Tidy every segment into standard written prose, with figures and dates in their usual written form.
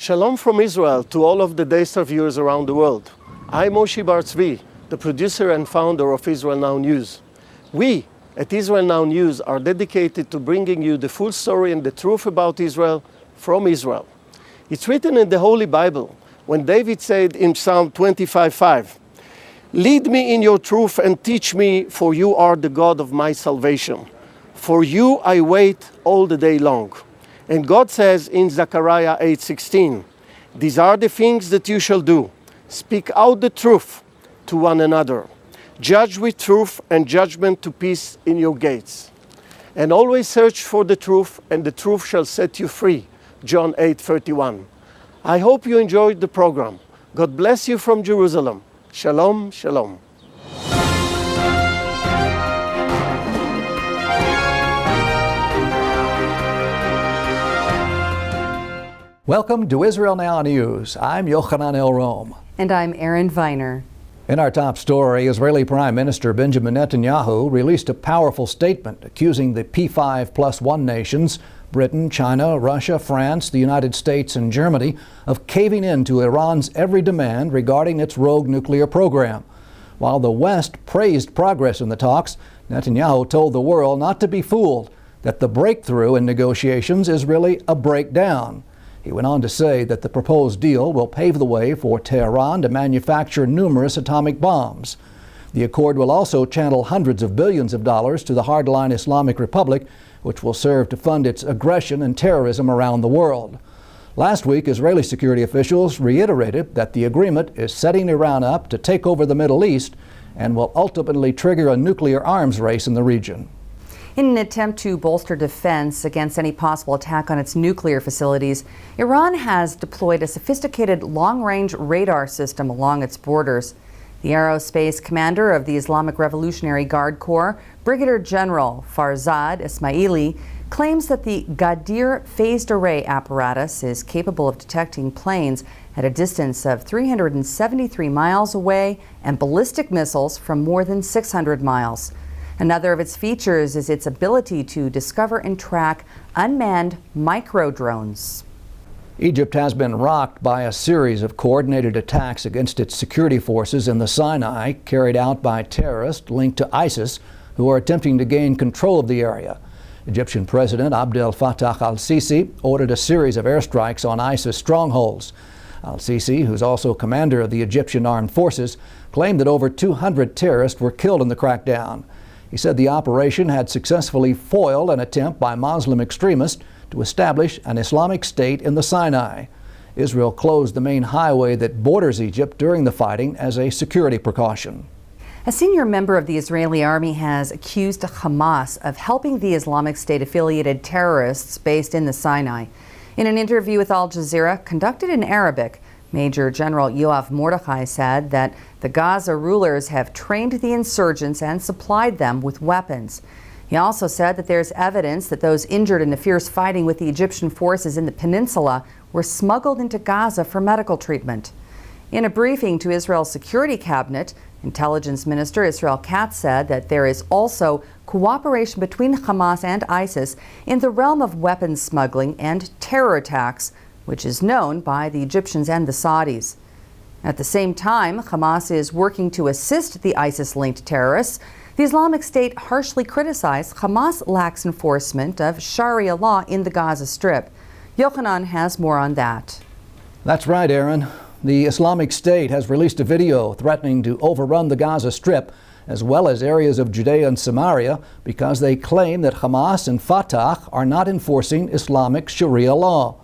Shalom from Israel to all of the Daystar viewers around the world. I'm Moshe Bar Tzvi, the producer and founder of Israel Now News. We at Israel Now News are dedicated to bringing you the full story and the truth about Israel from Israel. It's written in the Holy Bible when David said in Psalm 25:5, "Lead me in your truth and teach me, for you are the God of my salvation. For you I wait all the day long." And God says in Zechariah 8:16, "These are the things that you shall do. Speak out the truth to one another. Judge with truth and judgment to peace in your gates. And always search for the truth, and the truth shall set you free." John 8:31. I hope you enjoyed the program. God bless you from Jerusalem. Shalom, shalom. Welcome to Israel Now News. I'm Yochanan El-Rom. And I'm Erin Viner. In our top story, Israeli Prime Minister Benjamin Netanyahu released a powerful statement accusing the P5+1 nations, Britain, China, Russia, France, the United States, and Germany, of caving in to Iran's every demand regarding its rogue nuclear program. While the West praised progress in the talks, Netanyahu told the world not to be fooled, that the breakthrough in negotiations is really a breakdown. He went on to say that the proposed deal will pave the way for Tehran to manufacture numerous atomic bombs. The accord will also channel hundreds of billions of dollars to the hardline Islamic Republic, which will serve to fund its aggression and terrorism around the world. Last week, Israeli security officials reiterated that the agreement is setting Iran up to take over the Middle East and will ultimately trigger a nuclear arms race in the region. In an attempt to bolster defense against any possible attack on its nuclear facilities, Iran has deployed a sophisticated long-range radar system along its borders. The aerospace commander of the Islamic Revolutionary Guard Corps, Brigadier General Farzad Ismaili, claims that the Gadir phased array apparatus is capable of detecting planes at a distance of 373 miles away and ballistic missiles from more than 600 miles. Another of its features is its ability to discover and track unmanned micro-drones. Egypt has been rocked by a series of coordinated attacks against its security forces in the Sinai, carried out by terrorists linked to ISIS, who are attempting to gain control of the area. Egyptian President Abdel Fattah al-Sisi ordered a series of airstrikes on ISIS strongholds. Al-Sisi, who's also commander of the Egyptian Armed Forces, claimed that over 200 terrorists were killed in the crackdown. He said the operation had successfully foiled an attempt by Muslim extremists to establish an Islamic State in the Sinai. Israel closed the main highway that borders Egypt during the fighting as a security precaution. A senior member of the Israeli army has accused Hamas of helping the Islamic State-affiliated terrorists based in the Sinai. In an interview with Al Jazeera conducted in Arabic, Major General Yoav Mordechai said that the Gaza rulers have trained the insurgents and supplied them with weapons. He also said that there's evidence that those injured in the fierce fighting with the Egyptian forces in the peninsula were smuggled into Gaza for medical treatment. In a briefing to Israel's Security Cabinet, Intelligence Minister Israel Katz said that there is also cooperation between Hamas and ISIS in the realm of weapons smuggling and terror attacks, which is known by the Egyptians and the Saudis. At the same time, Hamas is working to assist the ISIS-linked terrorists. The Islamic State harshly criticized Hamas' lax enforcement of Sharia law in the Gaza Strip. Yochanan has more on that. That's right, Aaron. The Islamic State has released a video threatening to overrun the Gaza Strip, as well as areas of Judea and Samaria, because they claim that Hamas and Fatah are not enforcing Islamic Sharia law.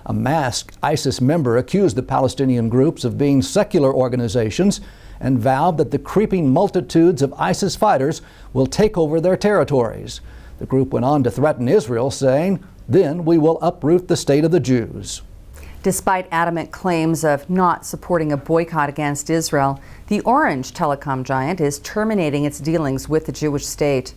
A masked ISIS member accused the Palestinian groups of being secular organizations and vowed that the creeping multitudes of ISIS fighters will take over their territories. The group went on to threaten Israel, saying, "Then we will uproot the state of the Jews." Despite adamant claims of not supporting a boycott against Israel, the Orange telecom giant is terminating its dealings with the Jewish state.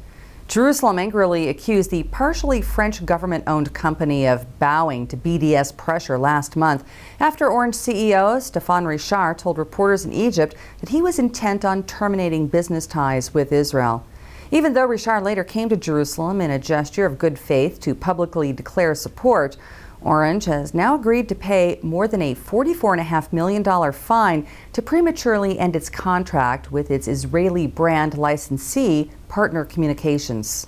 Jerusalem angrily accused the partially French government-owned company of bowing to BDS pressure last month after Orange CEO Stéphane Richard told reporters in Egypt that he was intent on terminating business ties with Israel. Even though Richard later came to Jerusalem in a gesture of good faith to publicly declare support, Orange has now agreed to pay more than a $44.5 million fine to prematurely end its contract with its Israeli brand licensee, Partner Communications.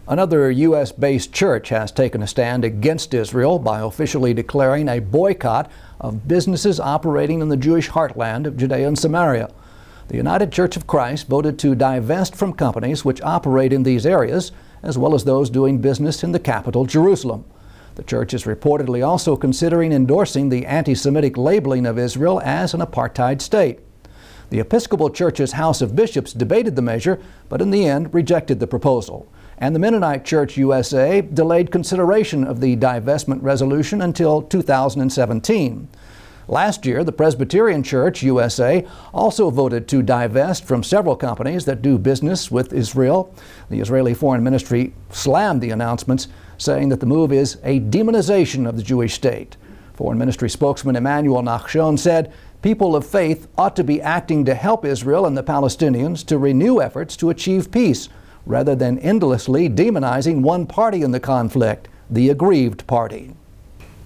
Another U.S.-based church has taken a stand against Israel by officially declaring a boycott of businesses operating in the Jewish heartland of Judea and Samaria. The United Church of Christ voted to divest from companies which operate in these areas, as well as those doing business in the capital, Jerusalem. The church is reportedly also considering endorsing the anti-Semitic labeling of Israel as an apartheid state. The Episcopal Church's House of Bishops debated the measure, but in the end rejected the proposal. And the Mennonite Church USA delayed consideration of the divestment resolution until 2017. Last year, the Presbyterian Church USA also voted to divest from several companies that do business with Israel. The Israeli Foreign Ministry slammed the announcements, saying that the move is a demonization of the Jewish state. Foreign Ministry spokesman Emmanuel Nachshon said, "People of faith ought to be acting to help Israel and the Palestinians to renew efforts to achieve peace, rather than endlessly demonizing one party in the conflict, the aggrieved party."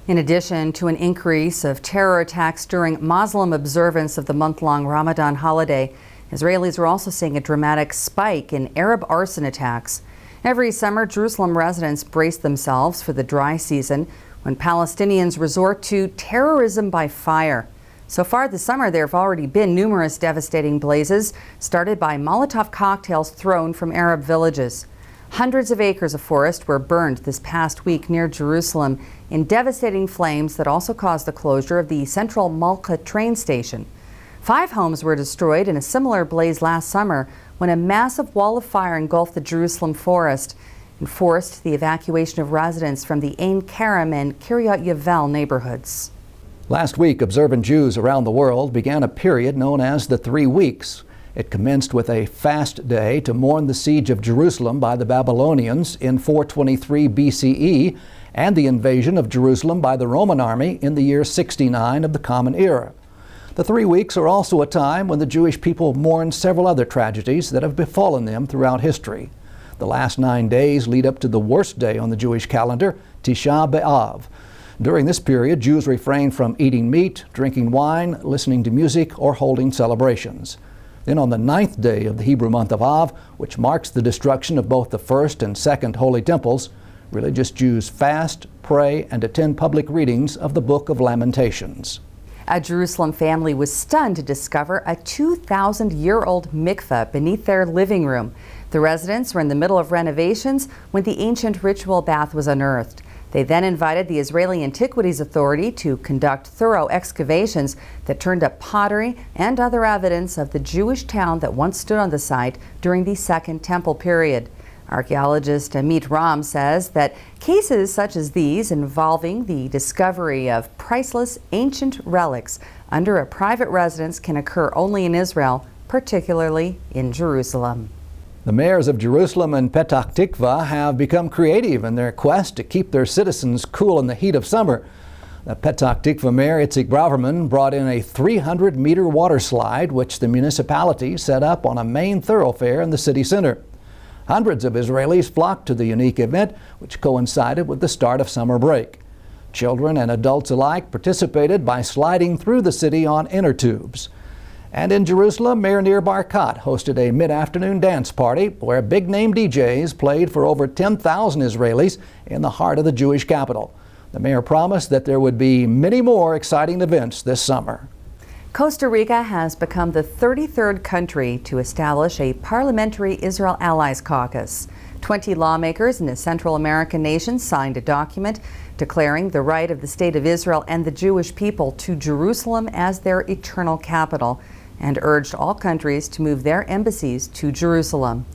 In addition to an increase of terror attacks during Muslim observance of the month-long Ramadan holiday, Israelis are also seeing a dramatic spike in Arab arson attacks. Every summer, Jerusalem residents brace themselves for the dry season when Palestinians resort to terrorism by fire. So far this summer, there have already been numerous devastating blazes started by Molotov cocktails thrown from Arab villages. Hundreds of acres of forest were burned this past week near Jerusalem in devastating flames that also caused the closure of the central Malka train station. 5 homes were destroyed in a similar blaze last summer when a massive wall of fire engulfed the Jerusalem forest and forced the evacuation of residents from the Ein Kerem and Kiryat Yavel neighborhoods. Last week, observant Jews around the world began a period known as the 3 weeks. It commenced with a fast day to mourn the siege of Jerusalem by the Babylonians in 423 BCE and the invasion of Jerusalem by the Roman army in the year 69 of the Common Era. The 3 weeks are also a time when the Jewish people mourn several other tragedies that have befallen them throughout history. The last 9 days lead up to the worst day on the Jewish calendar, Tisha B'Av. During this period, Jews refrain from eating meat, drinking wine, listening to music, or holding celebrations. Then on the 9th day of the Hebrew month of Av, which marks the destruction of both the first and second holy temples, religious Jews fast, pray, and attend public readings of the Book of Lamentations. A Jerusalem family was stunned to discover a 2,000-year-old mikveh beneath their living room. The residents were in the middle of renovations when the ancient ritual bath was unearthed. They then invited the Israeli Antiquities Authority to conduct thorough excavations that turned up pottery and other evidence of the Jewish town that once stood on the site during the Second Temple period. Archaeologist Amit Ram says that cases such as these involving the discovery of priceless ancient relics under a private residence can occur only in Israel, particularly in Jerusalem. The mayors of Jerusalem and Petach Tikva have become creative in their quest to keep their citizens cool in the heat of summer. The Petach Tikva mayor, Itzik Braverman, brought in a 300-meter water slide, which the municipality set up on a main thoroughfare in the city center. Hundreds of Israelis flocked to the unique event, which coincided with the start of summer break. Children and adults alike participated by sliding through the city on inner tubes. And in Jerusalem, Mayor Nir Barkat hosted a mid-afternoon dance party where big-name DJs played for over 10,000 Israelis in the heart of the Jewish capital. The mayor promised that there would be many more exciting events this summer. Costa Rica has become the 33rd country to establish a Parliamentary Israel Allies Caucus. 20 lawmakers in the Central American nation signed a document declaring the right of the State of Israel and the Jewish people to Jerusalem as their eternal capital, and urged all countries to move their embassies to Jerusalem.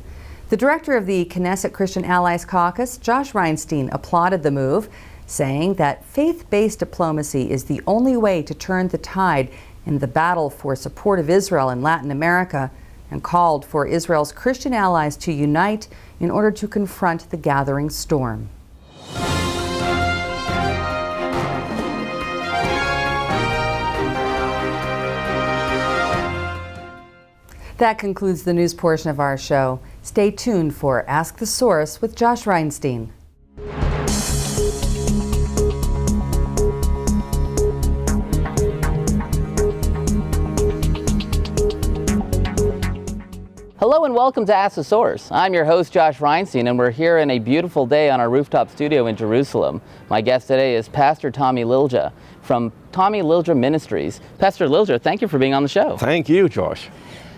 The director of the Knesset Christian Allies Caucus, Josh Reinstein, applauded the move, saying that faith-based diplomacy is the only way to turn the tide in the battle for support of Israel in Latin America, and called for Israel's Christian allies to unite in order to confront the gathering storm. That concludes the news portion of our show. Stay tuned for Ask the Source with Josh Reinstein. Hello and welcome to Ask the Source. I'm your host, Josh Reinstein, and we're here in a beautiful day on our rooftop studio in Jerusalem. My guest today is Pastor Tommy Lilja from Tommy Lilja Ministries. Pastor Lilja, thank you for being on the show. Thank you, Josh.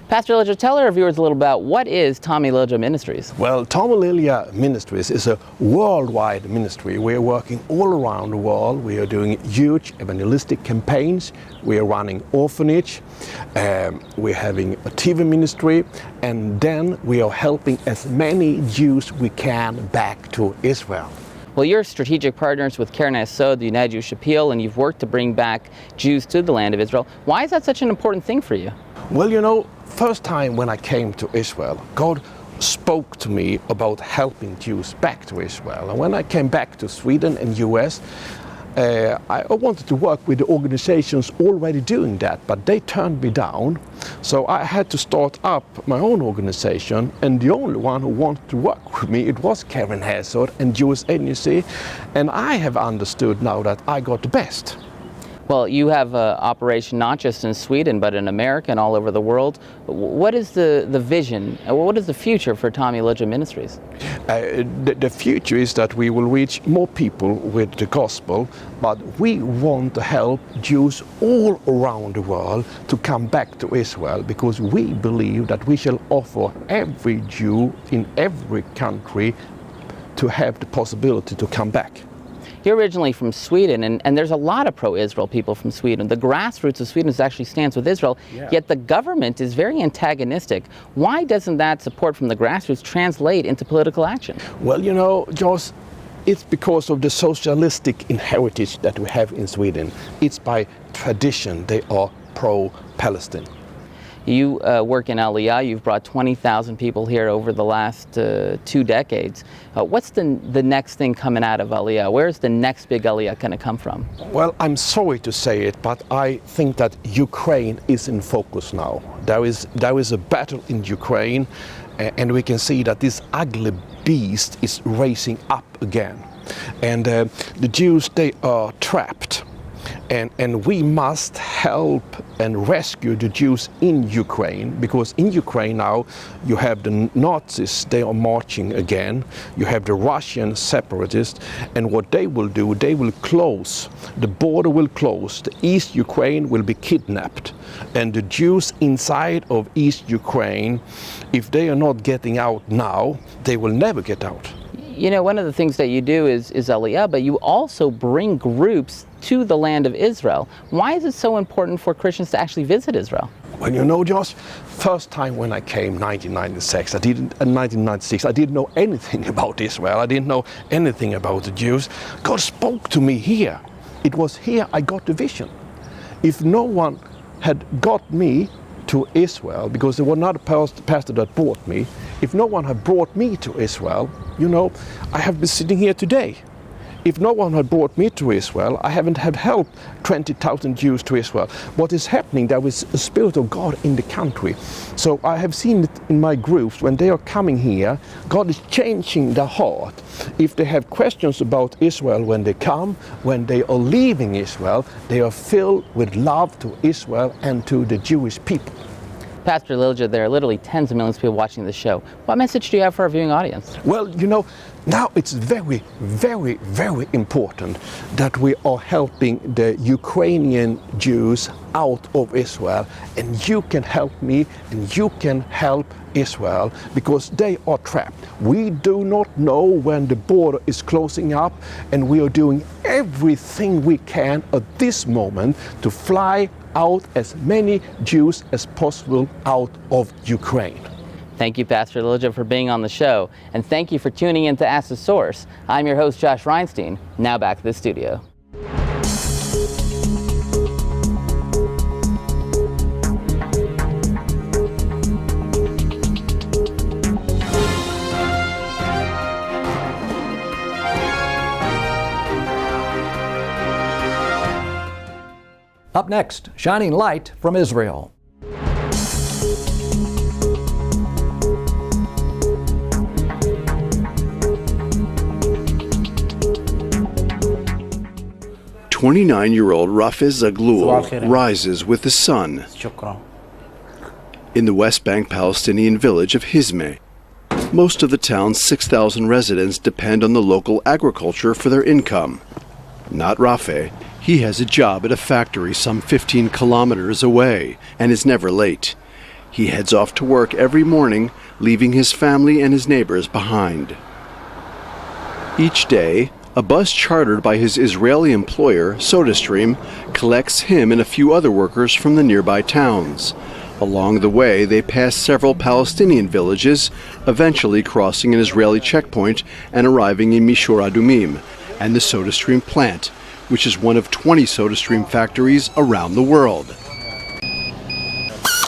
Pastor Lilja, tell our viewers a little about what is Tommy Lilja Ministries. Well, Tommy Lilja Ministries is a worldwide ministry. We are working all around the world. We are doing huge evangelistic campaigns. We are running orphanage. We're having a TV ministry. And then we are helping as many Jews we can back to Israel. Well, you're strategic partners with Keren Hayesod, the United Jewish Appeal, and you've worked to bring back Jews to the land of Israel. Why is that such an important thing for you? Well, you know, first time when I came to Israel, God spoke to me about helping Jews back to Israel. And when I came back to Sweden and US, I wanted to work with the organizations already doing that, but they turned me down. So I had to start up my own organization, and the only one who wanted to work with me, it was Keren Hayesod and Jewish Agency. And I have understood now that I got the best. Well, you have an operation not just in Sweden, but in America and all over the world. What is the vision? What is the future for Tommy Lilja Ministries? The future is that we will reach more people with the gospel, but we want to help Jews all around the world to come back to Israel, because we believe that we shall offer every Jew in every country to have the possibility to come back. You're originally from Sweden, and there's a lot of pro-Israel people from Sweden. The grassroots of Sweden actually stands with Israel, yet the government is very antagonistic. Why doesn't that support from the grassroots translate into political action? Well, you know, Josh, it's because of the socialistic heritage that we have in Sweden. It's by tradition they are pro-Palestine. You work in Aliyah. You've brought 20,000 people here over the last 2 decades. What's the next thing coming out of Aliyah? Where's the next big Aliyah going to come from? Well, I'm sorry to say it, but I think that Ukraine is in focus now. There is a battle in Ukraine, and we can see that this ugly beast is rising up again. And the Jews, they are trapped. And we must help and rescue the Jews in Ukraine, because in Ukraine now you have the Nazis, they are marching again. You have the Russian separatists, and what they will do, they will close, the border will close, the East Ukraine will be kidnapped. And the Jews inside of East Ukraine, if they are not getting out now, they will never get out. You know, one of the things that you do is Aliyah, but you also bring groups to the land of Israel. Why is it so important for Christians to actually visit Israel? Well, you know, Josh, first time when I came, 1996, I didn't know anything about Israel. I didn't know anything about the Jews. God spoke to me here. It was here I got the vision. If no one had got me to Israel, because there was not a pastor that brought me, if no one had brought me to Israel, you know, I have been sitting here today. If no one had brought me to Israel, I haven't had helped 20,000 Jews to Israel. What is happening, there is a Spirit of God in the country. So I have seen it in my groups, when they are coming here, God is changing their heart. If they have questions about Israel when they come, when they are leaving Israel, they are filled with love to Israel and to the Jewish people. Pastor Lilja, there are literally tens of millions of people watching this show. What message do you have for our viewing audience? Well, you know, now it's very, very, very important that we are helping the Ukrainian Jews out of Israel, and you can help me and you can help Israel, because they are trapped. We do not know when the border is closing up, and we are doing everything we can at this moment to fly out as many Jews as possible out of Ukraine. Thank you, Pastor Lilja, for being on the show, and thank you for tuning in to Ask the Source. I'm your host, Josh Reinstein. Now back to the studio. Up next, shining light from Israel. "29-year-old Rafiz Zaglul rises with the sun. in the West Bank Palestinian village of Hizmeh. Most of the town's 6,000 residents depend on the local agriculture for their income. Not Rafeh. He has a job at a factory some 15 kilometers away and is never late. He heads off to work every morning, leaving his family and his neighbors behind. Each day, a bus chartered by his Israeli employer, SodaStream, collects him and a few other workers from the nearby towns. Along the way, they pass several Palestinian villages, eventually crossing an Israeli checkpoint and arriving in Mishur Adumim and the SodaStream plant, which is one of 20 SodaStream factories around the world.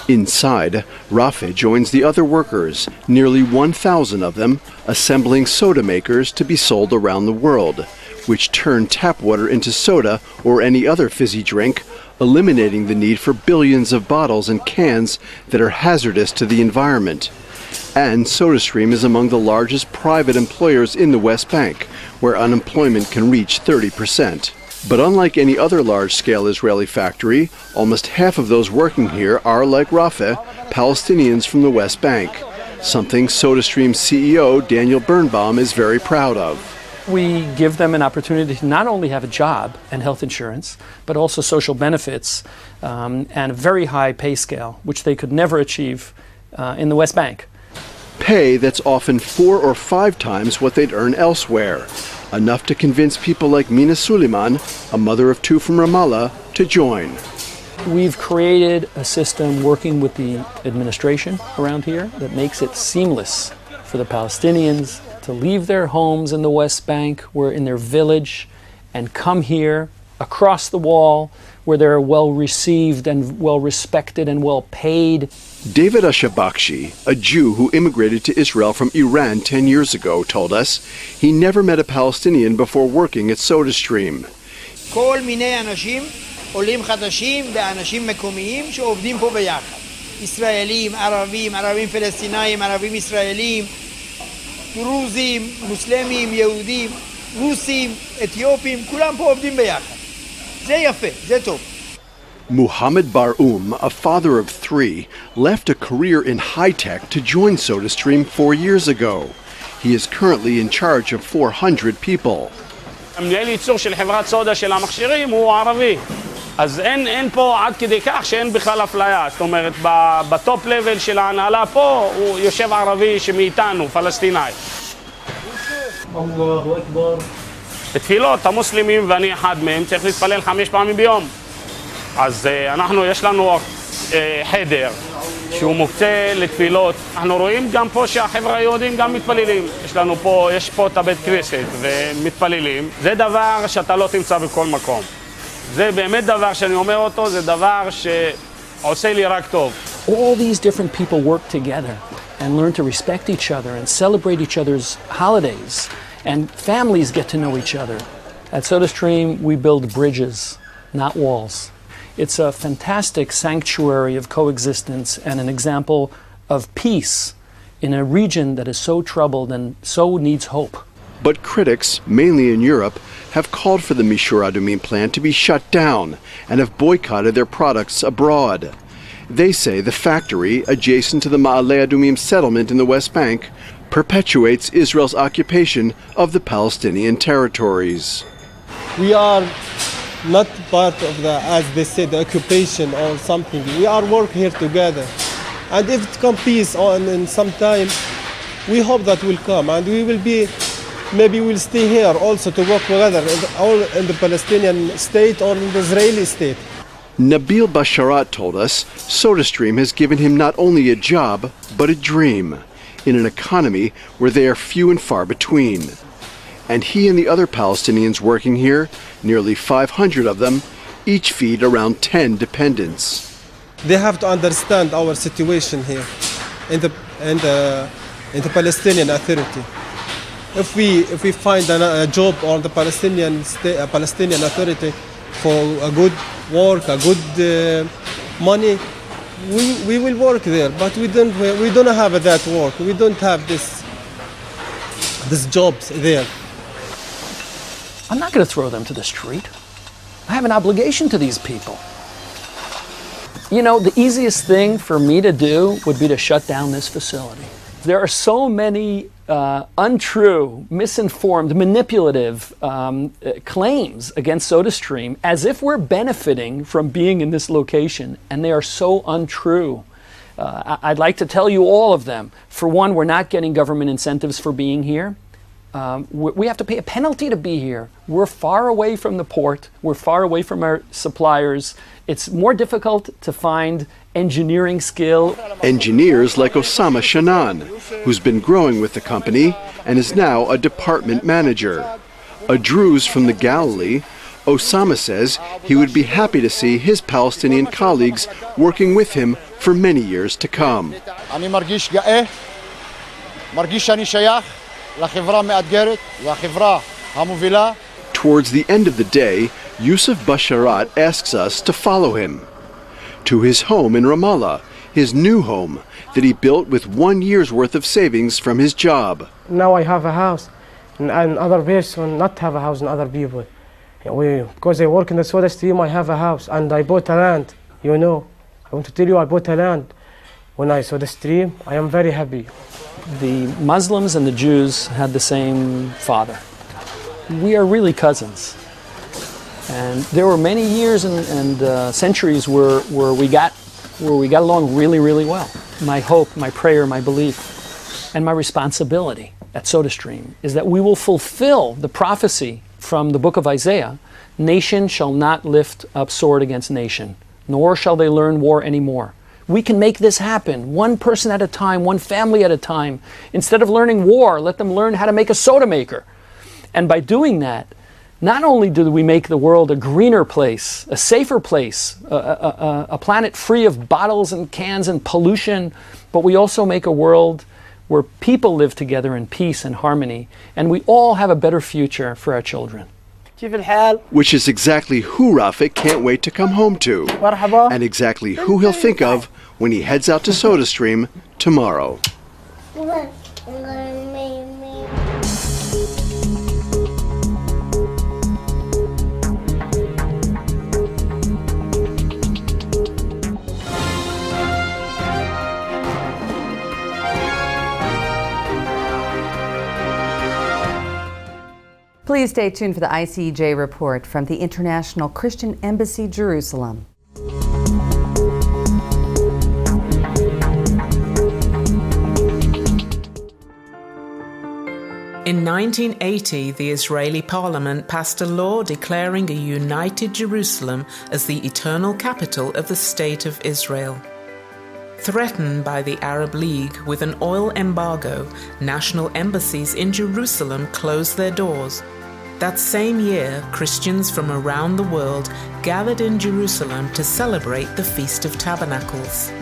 Inside, Rafeh joins the other workers, nearly 1,000 of them, assembling soda makers to be sold around the world, which turn tap water into soda or any other fizzy drink, eliminating the need for billions of bottles and cans that are hazardous to the environment. And SodaStream is among the largest private employers in the West Bank, where unemployment can reach 30%. But unlike any other large-scale Israeli factory, almost half of those working here are, like Rafeh, Palestinians from the West Bank, something SodaStream CEO Daniel Birnbaum is very proud of. We give them an opportunity to not only have a job and health insurance, but also social benefits and a very high pay scale, which they could never achieve in the West Bank. Pay that's often 4 or 5 times what they'd earn elsewhere, enough to convince people like Mina Suleiman, a mother of 2 from Ramallah, to join. We've created a system working with the administration around here that makes it seamless for the Palestinians to leave their homes in the West Bank, or in their village, and come here across the wall where they're well received and well respected and well paid. David Ashabakshi, a Jew who immigrated to Israel from Iran 10 years ago, told us he never met a Palestinian before working at SodaStream. כל מיני אנשים, עולים חדשים ואנשים מקומיים שעובדים פה ביחד. ישראלים, ערבים פלסטינאים, ערבים ישראלים, דרוזים, מוסלמים, יהודים, רוסים, אתיופים, כולם פה עובדים ביחד. זה יפה, זה טוב. Muhammad Baroum, a father of 3, left a career in high-tech to join SodaStream 4 years ago. He is currently in charge of 400 people. המנהל ייצור של חברת סודה של המכשירים הוא ערבי. אז אין פה עד כדי כך שאין בכלל אפליה. זאת אומרת, בטופ לבל של ההנהלה פה הוא יושב ערבי שמאיתנו, פלסטיני. אללהו אכבר. בתפילות המוסלמים, ואני אחד מהם, צריך להתפלל 5 פעמים ביום. אז יש לנו חדר שהוא מוקצה לתפילות. אנחנו רואים גם פה שהחבר'ה היהודים גם מתפללים. יש פה את הבית כנסת ומתפללים. זה דבר שאתה לא תמצא בכל מקום. זה באמת דבר שאני אומר אותו, זה דבר שעושה לי רק טוב. All these different people work together and learn to respect each other and celebrate each other's holidays, and families get to know each other. At SodaStream, we build bridges, not walls. It's a fantastic sanctuary of coexistence and an example of peace in a region that is so troubled and so needs hope. But critics, mainly in Europe, have called for the Mishur Adumim plant to be shut down and have boycotted their products abroad. They say the factory, adjacent to the Ma'ale Adumim settlement in the West Bank, perpetuates Israel's occupation of the Palestinian territories. We are not part of the, as they say, the occupation or something. We are working here together. And if it comes peace in some time, we hope that will come, and we will be, maybe we'll stay here also to work together, in the Palestinian state or in the Israeli state. Nabil Basharat told us SodaStream has given him not only a job, but a dream in an economy where they are few and far between. And he and the other Palestinians working here, nearly 500 of them, each feed around 10 dependents. They have to understand our situation here in the Palestinian Authority. If we find a job on the Palestinian Authority for a good work, a good money, we will work there. But we don't have that work. We don't have these jobs there. I'm not going to throw them to the street. I have an obligation to these people. You know, the easiest thing for me to do would be to shut down this facility. There are so many untrue, misinformed, manipulative claims against SodaStream as if we're benefiting from being in this location, and they are so untrue. I'd like to tell you all of them. For one, we're not getting government incentives for being here. We have to pay a penalty to be here. We're far away from the port. We're far away from our suppliers. It's more difficult to find engineering skill. Engineers like Osama Shanan, who's been growing with the company and is now a department manager. A Druze from the Galilee, Osama says he would be happy to see his Palestinian colleagues working with him for many years to come. אני מרגיש גאה, מרגיש שאני שייך לחברה מאתגרת והחברה המובילה. Towards the end of the day, Yusuf Basharat asks us to follow him to his home in Ramallah, his new home that he built with 1 year's worth of savings from his job. Now I have a house, and other person not have a house and other people. Because I work in the SodaStream, I have a house, and I bought a land, you know. I want to tell you, I bought a land. When I saw the stream, I am very happy. The Muslims and the Jews had the same father. We are really cousins. And there were many years and centuries where we got along really, really well. My hope, my prayer, my belief, and my responsibility at SodaStream is that we will fulfill the prophecy from the book of Isaiah. Nation shall not lift up sword against nation, nor shall they learn war anymore. We can make this happen, one person at a time, one family at a time. Instead of learning war, let them learn how to make a soda maker. And by doing that, not only do we make the world a greener place, a safer place, a planet free of bottles and cans and pollution, but we also make a world where people live together in peace and harmony, and we all have a better future for our children. Which is exactly who Rafik can't wait to come home to, and exactly who he'll think of when he heads out to SodaStream tomorrow. Please stay tuned for the ICEJ report from the International Christian Embassy, Jerusalem. In 1980, the Israeli parliament passed a law declaring a united Jerusalem as the eternal capital of the State of Israel. Threatened by the Arab League with an oil embargo, national embassies in Jerusalem closed their doors. That same year, Christians from around the world gathered in Jerusalem to celebrate the Feast of Tabernacles.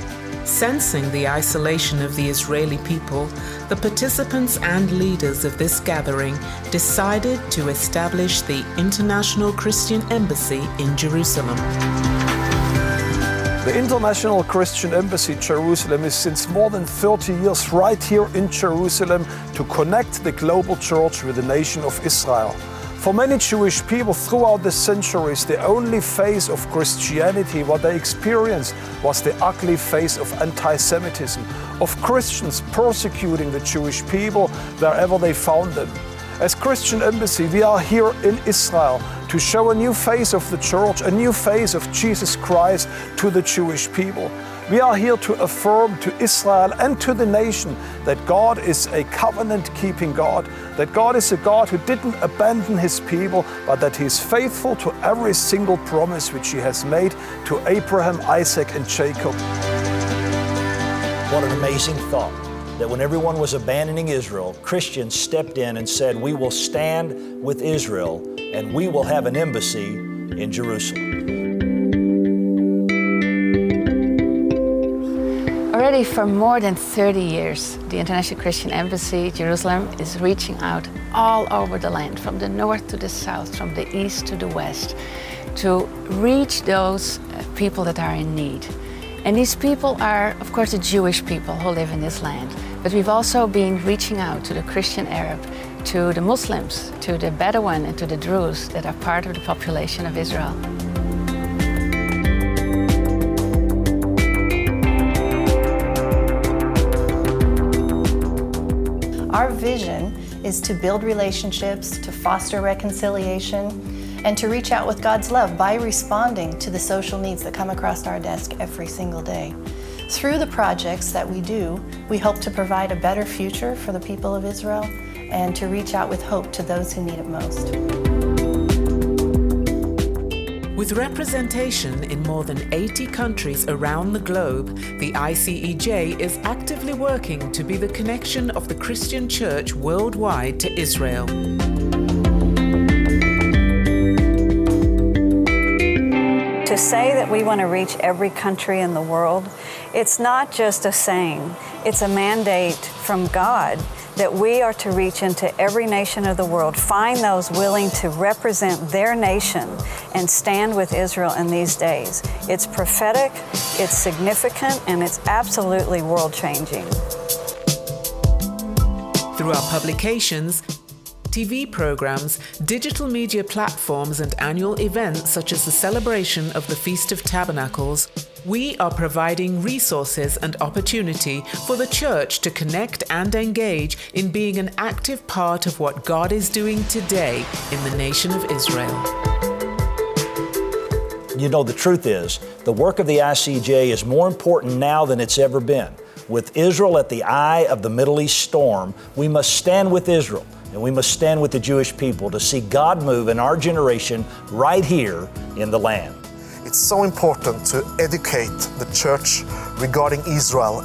Sensing the isolation of the Israeli people, the participants and leaders of this gathering decided to establish the International Christian Embassy in Jerusalem. The International Christian Embassy Jerusalem is since more than 30 years right here in Jerusalem to connect the global church with the nation of Israel. For many Jewish people throughout the centuries, the only face of Christianity, what they experienced, was the ugly face of anti-Semitism, of Christians persecuting the Jewish people wherever they found them. As Christian Embassy, we are here in Israel to show a new face of the church, a new face of Jesus Christ to the Jewish people. We are here to affirm to Israel and to the nation that God is a covenant-keeping God, that God is a God who didn't abandon his people, but that he is faithful to every single promise which he has made to Abraham, Isaac, and Jacob. What an amazing thought, that when everyone was abandoning Israel, Christians stepped in and said, we will stand with Israel and we will have an embassy in Jerusalem. Already for more than 30 years, the International Christian Embassy Jerusalem is reaching out all over the land, from the north to the south, from the east to the west, to reach those people that are in need. And these people are, of course, the Jewish people who live in this land. But we've also been reaching out to the Christian Arab, to the Muslims, to the Bedouin, and to the Druze that are part of the population of Israel. is to build relationships, to foster reconciliation, and to reach out with God's love by responding to the social needs that come across our desk every single day. Through the projects that we do, we hope to provide a better future for the people of Israel and to reach out with hope to those who need it most. With representation in more than 80 countries around the globe, the ICEJ is actively working to be the connection of the Christian church worldwide to Israel. To say that we want to reach every country in the world, it's not just a saying, it's a mandate from God that we are to reach into every nation of the world, find those willing to represent their nation and stand with Israel in these days. It's prophetic, it's significant, and it's absolutely world-changing. Through our publications, TV programs, digital media platforms, and annual events such as the celebration of the Feast of Tabernacles, we are providing resources and opportunity for the church to connect and engage in being an active part of what God is doing today in the nation of Israel. You know, the truth is, the work of the ICJ is more important now than it's ever been. With Israel at the eye of the Middle East storm, we must stand with Israel. And we must stand with the Jewish people to see God move in our generation right here in the land. It's so important to educate the church regarding Israel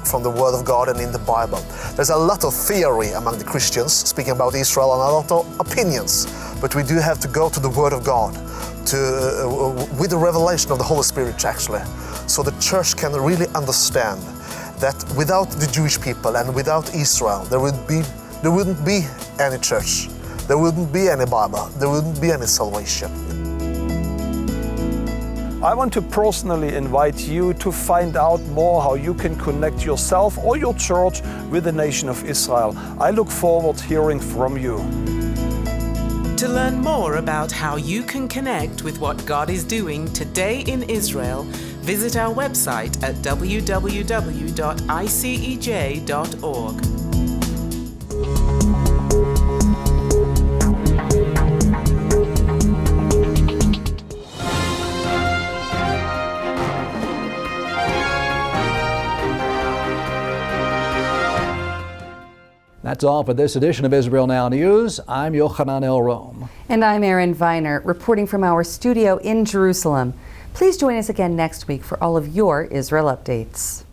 from the Word of God and in the Bible. There's a lot of theory among the Christians speaking about Israel and a lot of opinions, but we do have to go to the Word of God with the revelation of the Holy Spirit actually, so the church can really understand that without the Jewish people and without Israel, there wouldn't be any church, there wouldn't be any Bible, there wouldn't be any salvation. I want to personally invite you to find out more how you can connect yourself or your church with the nation of Israel. I look forward to hearing from you. To learn more about how you can connect with what God is doing today in Israel, visit our website at www.icej.org. That's all for this edition of Israel Now News. I'm Yochanan El Rome. And I'm Erin Viner, reporting from our studio in Jerusalem. Please join us again next week for all of your Israel updates.